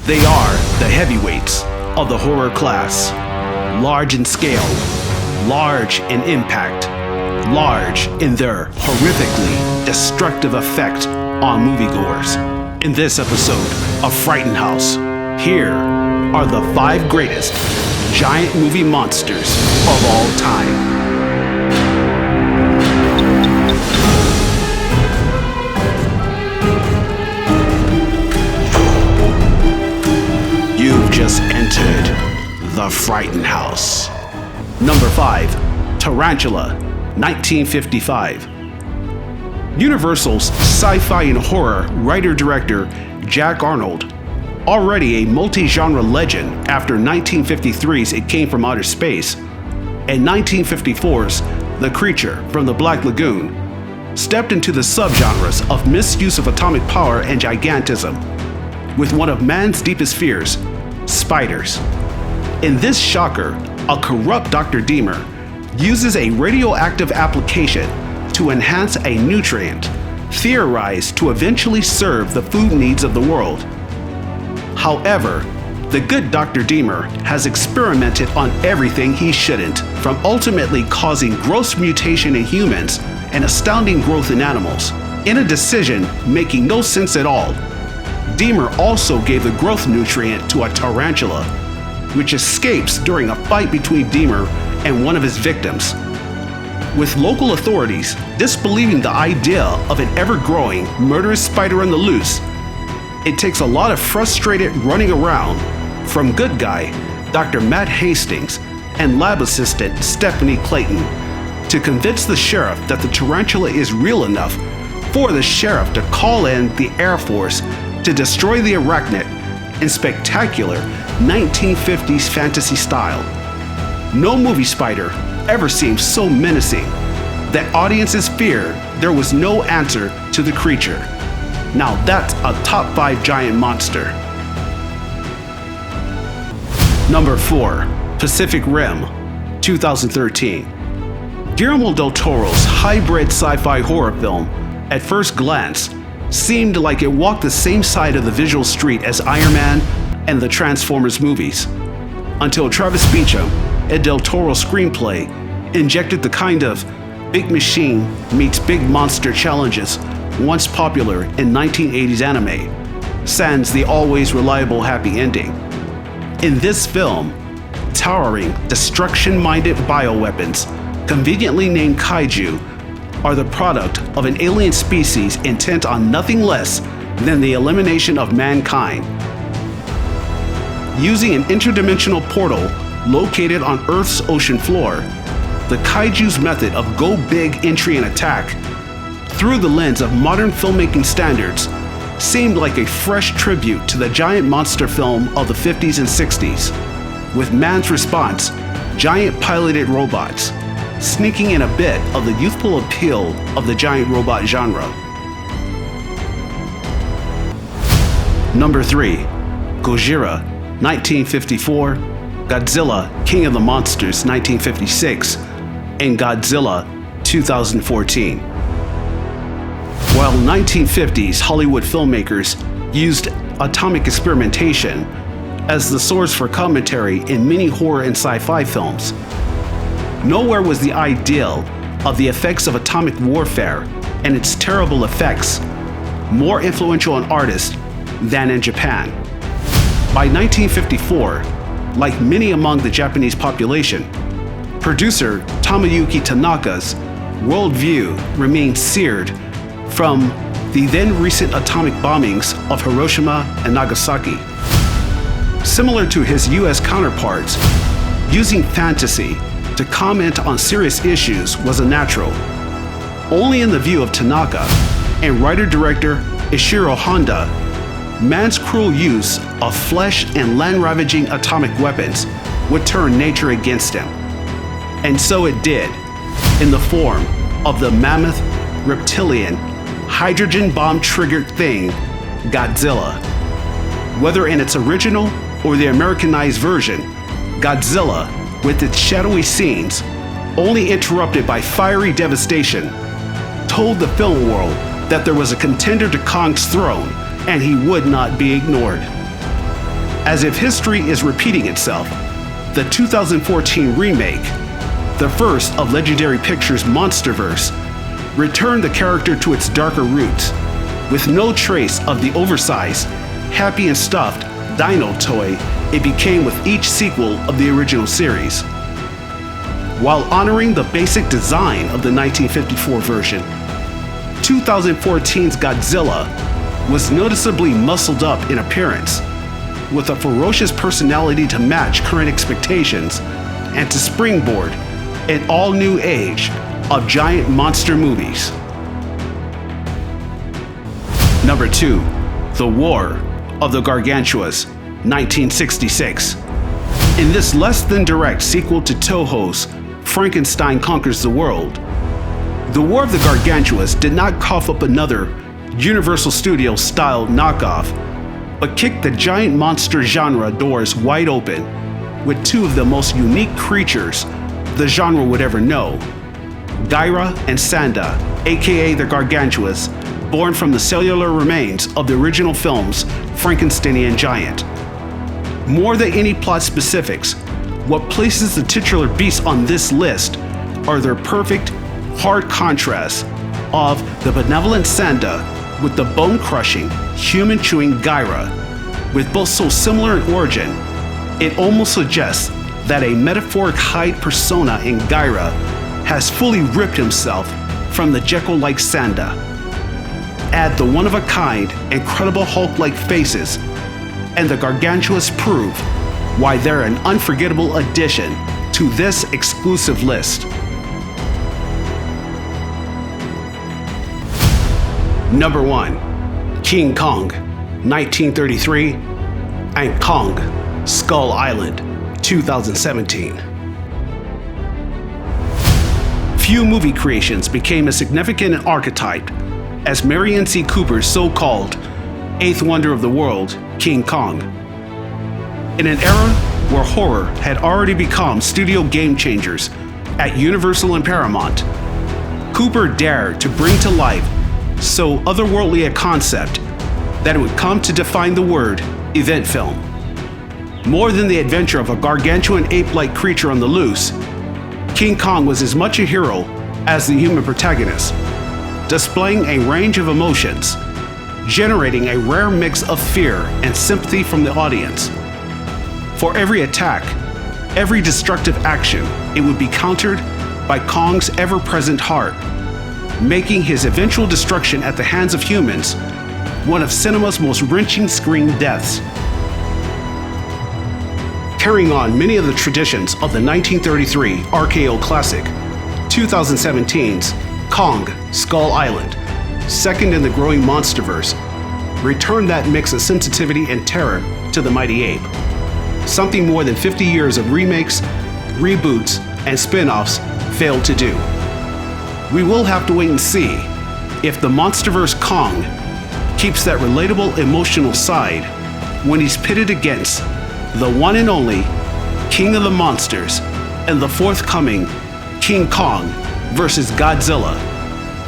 They are the heavyweights of the horror class. Large in scale, large in impact, large in their horrifically destructive effect on moviegoers. In this episode of FrightenHouse, here are the 5 greatest giant movie monsters of all time. You've just entered the FrightenHouse. Number 5, Tarantula, 1955. Universal's sci-fi and horror writer-director Jack Arnold, already a multi-genre legend after 1953's It Came from Outer Space and 1954's The Creature from the Black Lagoon, stepped into the subgenres of misuse of atomic power and gigantism with one of man's deepest fears, spiders. In this shocker, a corrupt Dr. Deemer uses a radioactive application to enhance a nutrient theorized to eventually serve the food needs of the world. However, the good Dr. Deemer has experimented on everything he shouldn't, from ultimately causing gross mutation in humans and astounding growth in animals, in a decision making no sense at all. Deemer also gave the growth nutrient to a tarantula, which escapes during a fight between Deemer and one of his victims, with local authorities disbelieving the idea of an ever-growing, murderous spider on the loose. It takes a lot of frustrated running around from good guy Dr. Matt Hastings and lab assistant Stephanie Clayton to convince the sheriff that the tarantula is real enough for the sheriff to call in the Air Force to destroy the arachnid in spectacular 1950s fantasy style. No movie spider ever seemed so menacing that audiences feared there was no answer to the creature. Now that's a top 5 giant monster. Number 4, Pacific Rim, 2013. Guillermo del Toro's hybrid sci-fi horror film, at first glance, seemed like it walked the same side of the visual street as Iron Man and the Transformers movies, until Travis Beacham and Del Toro's screenplay injected the kind of big machine meets big monster challenges once popular in 1980s anime, sans the always reliable happy ending. In this film, towering, destruction-minded bioweapons, conveniently named Kaiju, are the product of an alien species intent on nothing less than the elimination of mankind. Using an interdimensional portal located on Earth's ocean floor, the Kaiju's method of go big entry and attack, through the lens of modern filmmaking standards, seemed like a fresh tribute to the giant monster film of the 50s and 60s, with man's response, giant piloted robots, sneaking in a bit of the youthful appeal of the giant robot genre. Number 3, Gojira, 1954, Godzilla, King of the Monsters, 1956, and Godzilla, 2014. While 1950s Hollywood filmmakers used atomic experimentation as the source for commentary in many horror and sci-fi films, nowhere was the ideal of the effects of atomic warfare and its terrible effects more influential on artists than in Japan. By 1954, like many among the Japanese population, producer Tomoyuki Tanaka's worldview remained seared from the then recent atomic bombings of Hiroshima and Nagasaki. Similar to his US counterparts, using fantasy to comment on serious issues was a natural. Only in the view of Tanaka and writer-director Ishiro Honda, man's cruel use of flesh and land-ravaging atomic weapons would turn nature against him. And so it did, in the form of the mammoth, reptilian, hydrogen bomb-triggered thing, Godzilla. Whether in its original or the Americanized version, Godzilla, with its shadowy scenes, only interrupted by fiery devastation, told the film world that there was a contender to Kong's throne and he would not be ignored. As if history is repeating itself, the 2014 remake, the first of Legendary Pictures' Monsterverse, returned the character to its darker roots, with no trace of the oversized, happy and stuffed dino toy it became with each sequel of the original series. While honoring the basic design of the 1954 version, 2014's Godzilla was noticeably muscled up in appearance, with a ferocious personality to match current expectations and to springboard an all-new age of giant monster movies. Number 2, The War of the Gargantuas, 1966. In this less than direct sequel to Toho's Frankenstein Conquers the World, The War of the Gargantuas did not cough up another Universal Studios style knockoff, but kicked the giant monster genre doors wide open with two of the most unique creatures the genre would ever know, Gojira and Sanda, aka the Gargantuas, born from the cellular remains of the original film's Frankensteinian giant. More than any plot specifics, what places the titular beasts on this list are their perfect, hard contrast of the benevolent Sanda with the bone-crushing, human-chewing Gojira. With both so similar in origin, it almost suggests that a metaphoric Hyde persona in Gojira has fully ripped himself from the Jekyll-like Sanda. Add the one-of-a-kind, incredible Hulk-like faces, and the Gargantuas prove why they're an unforgettable addition to this exclusive list. Number 1, King Kong, 1933, and Kong, Skull Island, 2017. Few movie creations became as significant an archetype as Marion C. Cooper's so-called eighth wonder of the world, King Kong. In an era where horror had already become studio game changers at Universal and Paramount, Cooper dared to bring to life so otherworldly a concept that it would come to define the word event film. More than the adventure of a gargantuan ape-like creature on the loose, King Kong was as much a hero as the human protagonist, displaying a range of emotions, generating a rare mix of fear and sympathy from the audience. For every attack, every destructive action, it would be countered by Kong's ever-present heart, making his eventual destruction at the hands of humans one of cinema's most wrenching screen deaths. Carrying on many of the traditions of the 1933 RKO classic, 2017's Kong, Skull Island, second in the growing Monsterverse, returned that mix of sensitivity and terror to the mighty ape. Something more than 50 years of remakes, reboots, and spin-offs failed to do. We will have to wait and see if the Monsterverse Kong keeps that relatable emotional side when he's pitted against the one and only King of the Monsters and the forthcoming King Kong vs. Godzilla,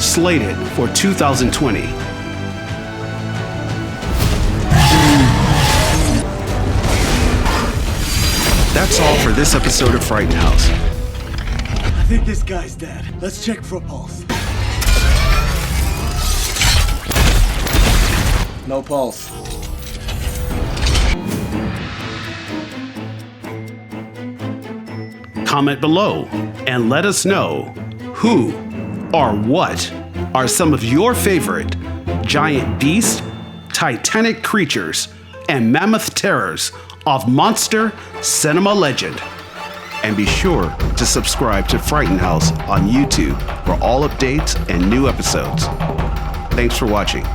slated for 2020. That's all for this episode of FrightenHouse. I think this guy's dead. Let's check for a pulse. No pulse. Comment below and let us know who or what are some of your favorite giant beasts, titanic creatures, and mammoth terrors of monster cinema legend. And be sure to subscribe to FrightenHouse on YouTube for all updates and new episodes. Thanks for watching.